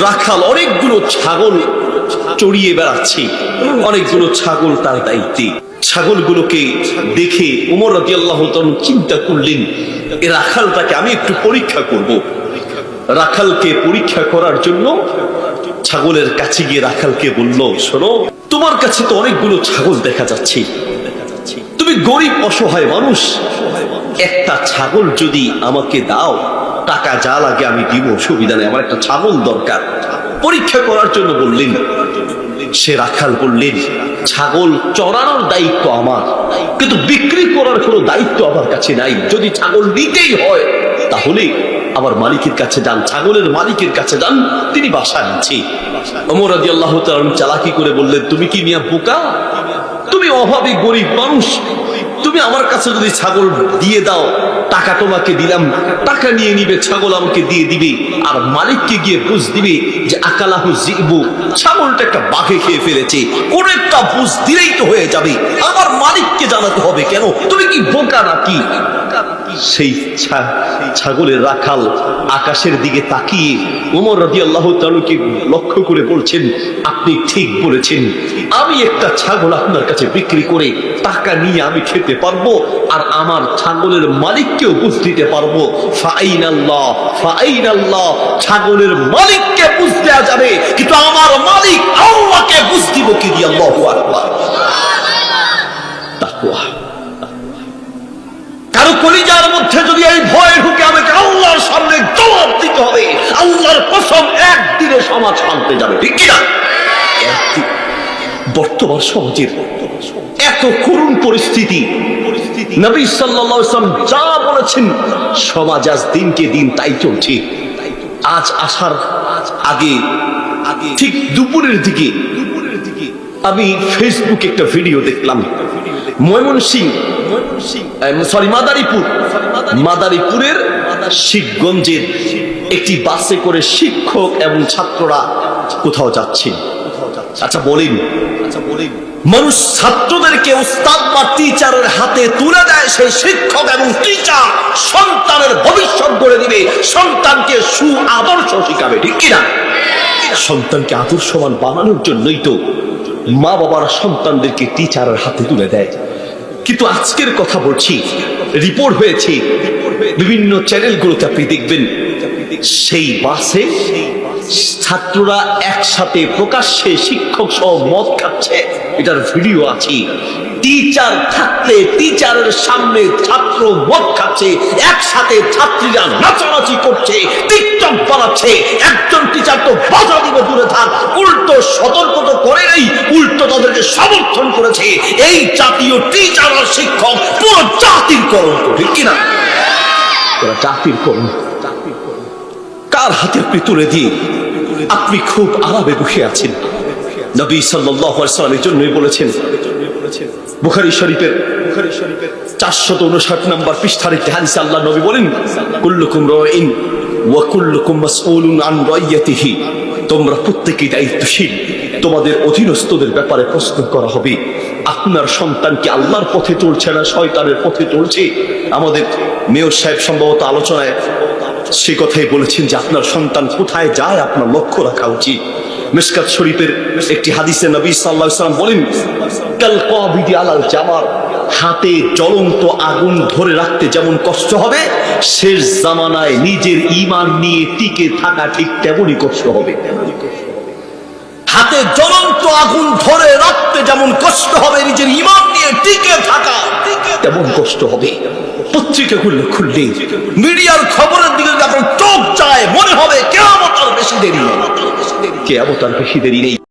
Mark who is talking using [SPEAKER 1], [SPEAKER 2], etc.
[SPEAKER 1] রাখাল অনেকগুলো ছাগল চড়িয়ে বেড়াচ্ছে, অনেকগুলো ছাগল তার দায়িত্বে। ছাগলগুলোকে দেখে ওমর রাদিয়াল্লাহু তাআলা চিন্তা করলেন, এই রাখালটাকে আমি একটু পরীক্ষা করব। রাখালকে পরীক্ষা করার জন্য ছাগলের কাছে গিয়ে রাখালকে বলল, শোনো, তোমার কাছে তো অনেকগুলো ছাগল দেখা যাচ্ছে, তুমি গরিব অসহায় মানুষ, একটা ছাগল যদি আমাকে দাও, টাকা যা লাগে আমি দিব, অসুবিধা নেই, আমার একটা ছাগল দরকার। পরীক্ষা করার জন্য বললেন। সে রাখাল বললেন, ছাগল চড়ানোর দায়িত্ব আমার, কিন্তু বিক্রি করার কোনো দায়িত্ব আমার কাছে নাই। যদি ছাগল নিতেই হয় তাহলে আমার মালিকের কাছে যান, ছাগলের মালিকের কাছে যান, তিনি বাসা আনছে। ওমর রাদিয়াল্লাহু তাআলা চালাকি করে বললেন, তুমি কি মিয়া বোকা? তুমি অভাবী গরিব মানুষ, তুমি আমার কাছে যদি ছাগল দিয়ে দাও, টাকা তোমাকে দিলাম, টাকা নিয়ে নিবে, ছাগল আমাকে দিয়ে দিবে, আর মালিককে গিয়ে বুঝ দিবে যে আকালাহু যিবু, ছাগলটা একটা বাঘে খেয়ে ফেলেছে, কোন একটা বুঝ দিলেই তো হয়ে যাবে, আমার মালিককে জানাতে হবে কেন? তুমি কি বোকা নাকি? সেই ছাগলের রাখাল আকাশের দিকে তাকিয়ে ওমর রাদিয়াল্লাহু তাআলাকে লক্ষ্য করে বলছেন, আপনি ঠিক বলেছেন, আমি একটা ছাগল আপনার কাছে বিক্রি করে টাকা নিয়ে আমি খেতে পারবো, আর আমার ছাগলের মালিককেও বুঝ দিতে পারবো। ফাআইনাল্লাহ ফাআইনাল্লাহ, ছাগলের মালিককে বুঝ দেওয়া যাবে, কিন্তু আমার মালিক আল্লাহকে বুঝ দিব কি দিয়ে? আল্লাহু আকবার। তাকওয়া। কারো কলিজার মধ্যে যদি এই ভয় ঢুকে, আমাকে আল্লাহর সামনে জবাব দিতে হবে, আল্লাহর কসম একদিনে সমাজ পাল্টে যাবে, ঠিক কিনা? বর্তমান সমাজের এত করুণ পরিস্থিতি, নবী সাল্লাল্লাহু আলাইহি ওয়াসাল্লাম যা বলেছেন, সমাজ আজ দিনকে দিন তাই চলছে। আজ আসার আগে ঠিক দুপুরের দিকে আমি ফেসবুকে একটা ভিডিও দেখলাম। মাদারীপুরের শিবগঞ্জের একটি বাসে করে শিক্ষক এবং ছাত্ররা কোথাও যাচ্ছেন। আচ্ছা বলেন, মানুষ ছাত্রদেরকে উস্তাদ বা টিচারের হাতে তুলে দেয়, সেই শিক্ষক এবং টিচার সন্তানের ভবিষ্যৎ গড়ে দিবে, সন্তানকে আদর্শ শিখাবে, ঠিক কিনা? সন্তানকে আদর্শবান বানানোর জন্যই তো মা বাবারা সন্তানদেরকে টিচারের হাতে তুলে দেয়। কিন্তু আজকের কথা বলছি, রিপোর্ট হয়েছে বিভিন্ন চ্যানেলগুলোতে, আপনি দেখবেন সেই বাসে ছাত্ররা একসাথে প্রকাশ্যে শিক্ষক সহ মদ খাচ্ছে, এটার ভিডিও আছে। টিচার থাকতে টিচারের সামনে ছাত্র মদ খাচ্ছে, একসাথে ছাত্রীরা নাচানাচি করছে, টিকটক বানাচ্ছে। একজন টিচার তো বাধা দিবে দূরে থাক, উল্টো সতর্ক তো করে নেই, উল্টো তাদেরকে সমর্থন করেছে। এই জাতীয় টিচার আর শিক্ষক পুরো জাতির কলঙ্ক, ঠিক কিনা? জাতির কলঙ্ক। কার হাতে আপনি তুলে দিয়ে আপনি খুব আরামে বসে আছেন? নবী সাল্লাল্লাহু আলাইহি ওয়াসাল্লাম এর জন্যই বলেছেন, বুখারী শরীফের 459 নম্বর পৃষ্ঠার একটি হাদিসে আল্লাহ নবী বলেন, কুল্লুকুম রাইন ওয়া কুল্লুকুম মাসউলুন আন রাইয়াতিহি, তোমরা প্রত্যেকেই দায়িত্বশীল, তোমাদের অধীনস্থদের ব্যাপারে প্রশ্ন করা হবে। আপনার সন্তান কি আল্লাহর পথে চলছে না শয়তানের পথে চলছে? আমাদের মেয়র সাহেব সম্ভবত আলোচনায় সে কথাই বলেছেন যে আপনার সন্তান কোথায় যায় আপনার লক্ষ্য রাখা উচিত। মিশকাত শরীফের একটি হাদিসে নবী সাল্লাল্লাহু আলাইহি ওয়াসাল্লাম বলেন, কাল কাবিদি আলাল জামার, হাতে জ্বলন্ত আগুন ধরে রাখতে যেমন কষ্ট হবে, শেষ জামানায় নিজের ঈমান নিয়ে টিকে থাকা ঠিক তেমনই কষ্ট হবে। হাতে জ্বলন্ত আগুন ধরে রাখতে যেমন কষ্ট হবে, নিজের ঈমান নিয়ে টিকে থাকা তেমন কষ্ট হবে। পত্রিকা খুললে মিডিয়ার খবরের দিকে আপনার চোখ যায়, মনে হবে কিয়ামত আর বেশি দেরি নেই, কিয়ামত আর বেশি দেরি নেই।